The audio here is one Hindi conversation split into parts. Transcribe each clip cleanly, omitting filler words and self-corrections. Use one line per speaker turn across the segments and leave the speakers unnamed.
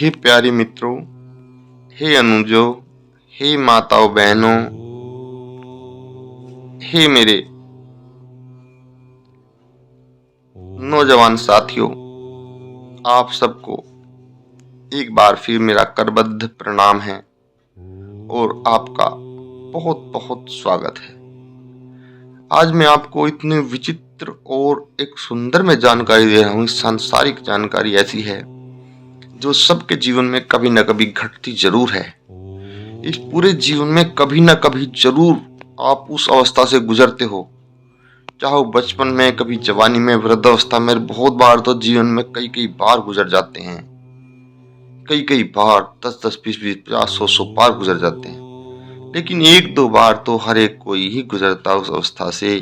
हे प्यारे मित्रों, हे अनुजों, हे माताओं बहनों, हे मेरे नौजवान साथियों, आप सबको एक बार फिर मेरा करबद्ध प्रणाम है और आपका बहुत बहुत स्वागत है। आज मैं आपको इतने विचित्र और एक सुंदर में जानकारी दे रहा हूँ। सांसारिक जानकारी ऐसी है जो सबके जीवन में कभी न कभी घटती जरूर है। इस पूरे जीवन में कभी न कभी जरूर आप उस अवस्था से गुजरते हो, चाहे वो बचपन में, कभी जवानी में, वृद्धावस्था में। बहुत बार तो जीवन में कई कई बार गुजर जाते हैं, कई बार 10-10, 20-20, 50, 100 बार गुजर जाते हैं। लेकिन एक दो बार तो हर एक कोई ही गुजरता उस अवस्था से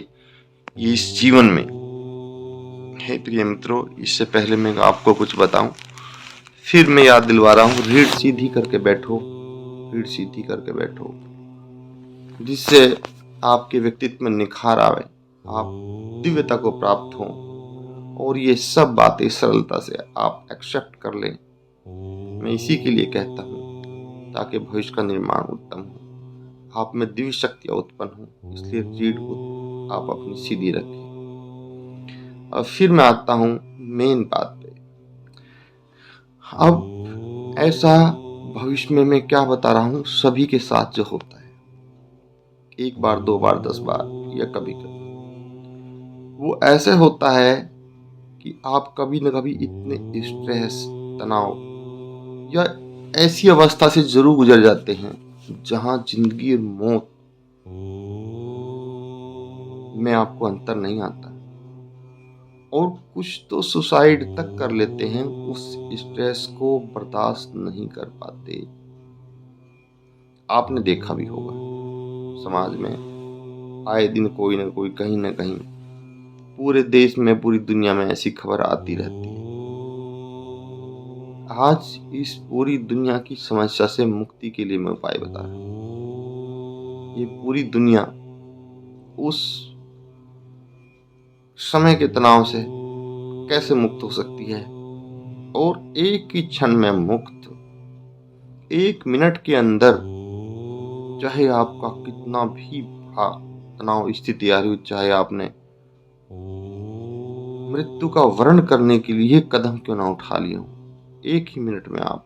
इस जीवन में। हे प्रिय मित्रों, इससे पहले मैं आपको कुछ बताऊं, फिर मैं याद दिलवा रहा हूँ, रीढ़ सीधी करके बैठो, रीढ़ सीधी करके बैठो, जिससे आपके व्यक्तित्व में निखार आवे, आप दिव्यता को प्राप्त हो और ये सब बातें सरलता से आप एक्सेप्ट कर लें। मैं इसी के लिए कहता हूँ ताकि भविष्य का निर्माण उत्तम हो, आप में दिव्य शक्तियाँ उत्पन्न हो। इसलिए रीढ़ को आप अपनी सीधी रखें। अब फिर मैं आता हूँ मेन बात पे। अब ऐसा भविष्य में मैं क्या बता रहा हूँ, सभी के साथ जो होता है, एक बार, 2 बार, 10 बार या कभी कभी, वो ऐसे होता है कि आप कभी न कभी इतने स्ट्रेस, तनाव या ऐसी अवस्था से जरूर गुजर जाते हैं जहां जिंदगी और मौत में आपको अंतर नहीं आता, और कुछ तो सुसाइड तक कर लेते हैं, उस स्ट्रेस को बर्दाश्त नहीं कर पाते। आपने देखा भी होगा समाज में आए दिन कोई ना कोई, कहीं ना कहीं, पूरे देश में, पूरी दुनिया में ऐसी खबर आती रहती है। आज इस पूरी दुनिया की समस्या से मुक्ति के लिए मैं उपाय बता रहा हूँ। ये पूरी दुनिया उस समय के तनाव से कैसे मुक्त हो सकती है, और एक ही क्षण में मुक्त, 1 मिनट के अंदर, चाहे आपका कितना भी तनाव स्थिति आ रही हो, चाहे आपने मृत्यु का वर्ण करने के लिए कदम क्यों ना उठा लिया हो, 1 ही मिनट में आप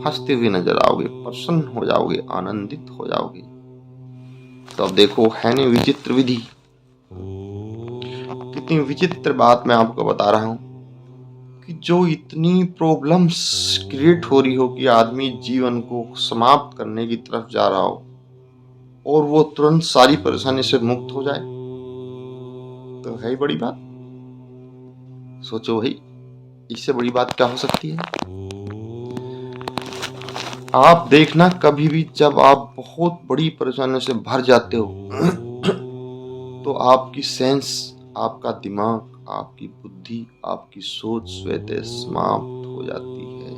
हंसते हुए नजर आओगे, प्रसन्न हो जाओगे, आनंदित हो जाओगे। तो अब देखो, है नहीं विचित्र विधि? कितनी विचित्र बात मैं आपको बता रहा हूं कि जो इतनी प्रॉब्लम्स क्रिएट हो रही हो कि आदमी जीवन को समाप्त करने की तरफ जा रहा हो और वो तुरंत सारी परेशानी से मुक्त हो जाए, तो है ही बड़ी बात। सोचो भाई, इससे बड़ी बात क्या हो सकती है? आप देखना, कभी भी जब आप बहुत बड़ी परेशानियों से भर जाते हो तो आपकी सेंस, आपका दिमाग, आपकी बुद्धि, आपकी सोच स्वतः समाप्त हो जाती है।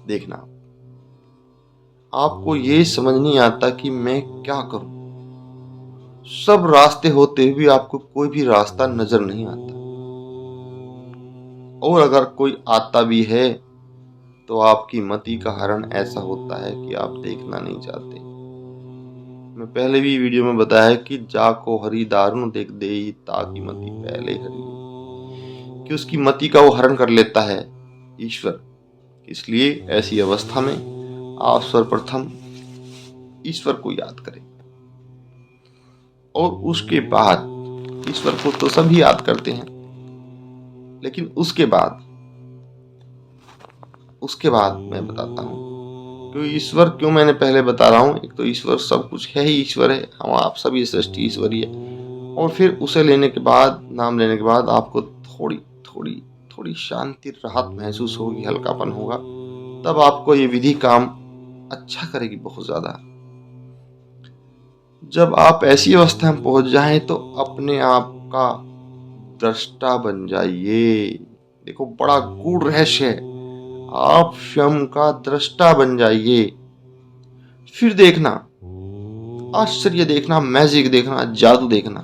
देखना, आपको ये समझ नहीं आता कि मैं क्या करूं। सब रास्ते होते हुए आपको कोई भी रास्ता नजर नहीं आता, और अगर कोई आता भी है तो आपकी मति का हरण ऐसा होता है कि आप देखना नहीं चाहते। मैं पहले भी वीडियो में बताया कि जाको हरि दारुण देख देई ताकि मति पहले हरि, कि उसकी मति का वो हरण कर लेता है ईश्वर। इसलिए ऐसी अवस्था में आप सर्वप्रथम ईश्वर को याद करें, और उसके बाद, ईश्वर को तो सभी याद करते हैं, लेकिन उसके बाद मैं बताता हूँ क्यों ईश्वर, क्यों मैंने पहले बता रहा हूँ। एक तो ईश्वर सब कुछ है ही, ईश्वर है, हम आप सभी सृष्टि ईश्वरी है। और फिर उसे लेने के बाद, नाम लेने के बाद, आपको थोड़ी शांति, राहत महसूस होगी, हल्कापन होगा। तब आपको ये विधि काम अच्छा करेगी बहुत ज्यादा। जब आप ऐसी अवस्था में पहुंच जाएं तो अपने आप का दृष्टा बन जाइए। देखो, बड़ा गूढ़ रहस्य है, आप स्वयं का दृष्टा बन जाइए। फिर देखना, आश्चर्य देखना, मैजिक देखना, जादू देखना।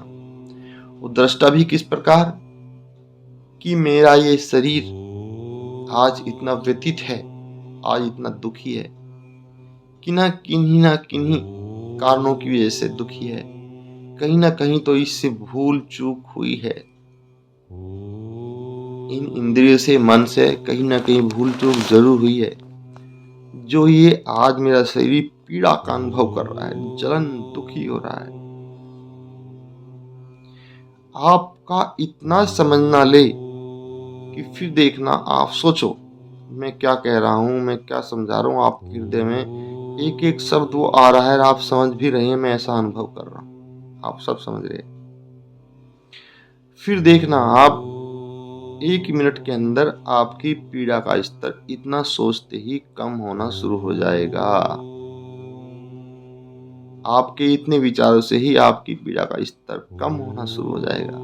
वो दृष्टा भी किस प्रकार? कि मेरा ये शरीर आज इतना व्यतीत है, आज इतना दुखी है कि ना किन्हीं कारणों की वजह से दुखी है। कहीं ना कहीं तो इससे भूल चूक हुई है, इन इंद्रियों से, मन से कहीं ना कहीं भूल चूक जरूर हुई है, जो ये आज मेरा शरीर पीड़ा का अनुभव कर रहा है, जलन दुखी हो रहा है। आपका इतना समझना ले कि फिर देखना, आप सोचो मैं क्या कह रहा हूँ, मैं क्या समझा रहा हूँ। आपके हृदय में एक एक शब्द वो आ रहा है, आप समझ भी रहे हैं, मैं ऐसा अनुभव कर रहा हूँ, आप सब समझ रहे हैं। फिर देखना, आप 1 मिनट के अंदर आपकी पीड़ा का स्तर इतना सोचते ही कम होना शुरू हो जाएगा। आपके इतने विचारों से ही आपकी पीड़ा का स्तर कम होना शुरू हो जाएगा।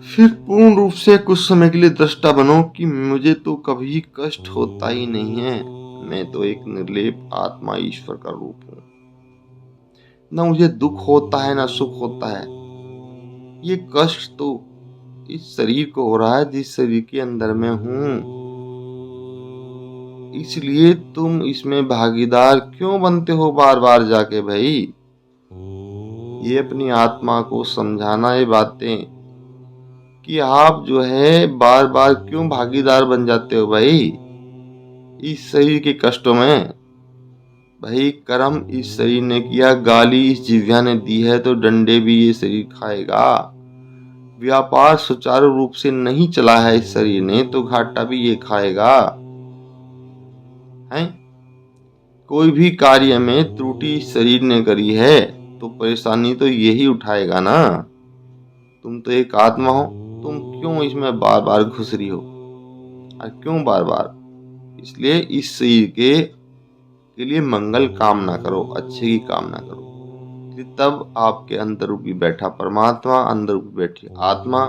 फिर पूर्ण रूप से कुछ समय के लिए दृष्टा बनो कि मुझे तो कभी कष्ट होता ही नहीं है, मैं तो एक निर्लेप आत्मा ईश्वर का रूप हूँ। ना मुझे दुख होता है ना सुख होता है। ये कष्ट तो इस शरीर को हो रहा है जिस शरीर के अंदर मैं हूँ, इसलिए तुम इसमें भागीदार क्यों बनते हो बार बार जाके भाई। ये अपनी आत्मा को समझाना ये बातें कि आप जो है बार बार क्यों भागीदार बन जाते हो भाई इस शरीर के कष्टों में। भाई कर्म इस शरीर ने किया, गाली इस जिह्वा ने दी है तो डंडे भी ये शरीर खाएगा। व्यापार सुचारू रूप से नहीं चला है इस शरीर ने तो घाटा भी ये खाएगा। है कोई भी कार्य में त्रुटि इस शरीर ने करी है तो परेशानी तो यही उठाएगा ना। तुम तो एक आत्मा हो, तुम क्यों इसमें बार बार घुस रही हो और क्यों बार बार। इसलिए इस शरीर के लिए मंगल कामना करो, अच्छे की कामना करो, तब आपके अंदर रूपी बैठा परमात्मा, अंदर रूपी बैठी आत्मा,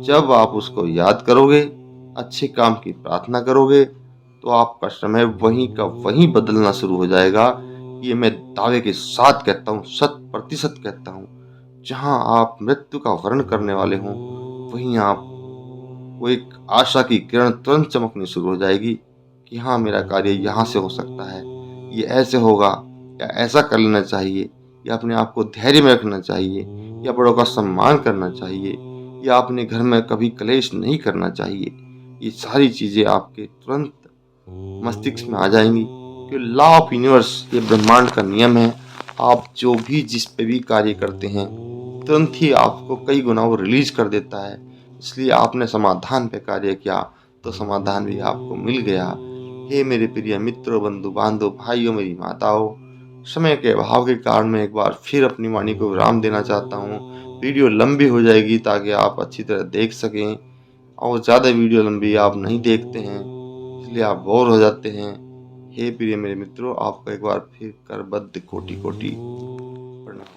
जब आप उसको याद करोगे, अच्छे काम की प्रार्थना करोगे, तो आपका समय वहीं का वहीं बदलना शुरू हो जाएगा। ये मैं दावे के साथ कहता हूँ, 100% कहता हूँ। जहाँ आप मृत्यु का वर्ण करने वाले हों, वहीं आप वो एक आशा की किरण तुरंत चमकनी शुरू हो जाएगी कि हाँ मेरा कार्य यहाँ से हो सकता है, ये ऐसे होगा, या ऐसा कर लेना चाहिए, या अपने आप को धैर्य में रखना चाहिए, या बड़ों का सम्मान करना चाहिए, या अपने घर में कभी क्लेश नहीं करना चाहिए। ये सारी चीजें आपके तुरंत मस्तिष्क में आ जाएंगी कि लॉ ऑफ यूनिवर्स, ये ब्रह्मांड का नियम है। आप जो भी जिस पे भी कार्य करते हैं तुरंत ही आपको कई गुना वो रिलीज कर देता है। इसलिए आपने समाधान पे कार्य किया तो समाधान भी आपको मिल गया। हे मेरे प्रिय मित्रों, बंधु बांधव, भाइयों, मेरी माताओं, समय के अभाव के कारण मैं एक बार फिर अपनी वाणी को विराम देना चाहता हूँ। वीडियो लंबी हो जाएगी ताकि आप अच्छी तरह देख सकें, और ज़्यादा वीडियो लंबी आप नहीं देखते हैं इसलिए आप बोर हो जाते हैं। हे प्रिय मेरे मित्रों, आपको एक बार फिर करबद्ध कोटि कोटि प्रणाम।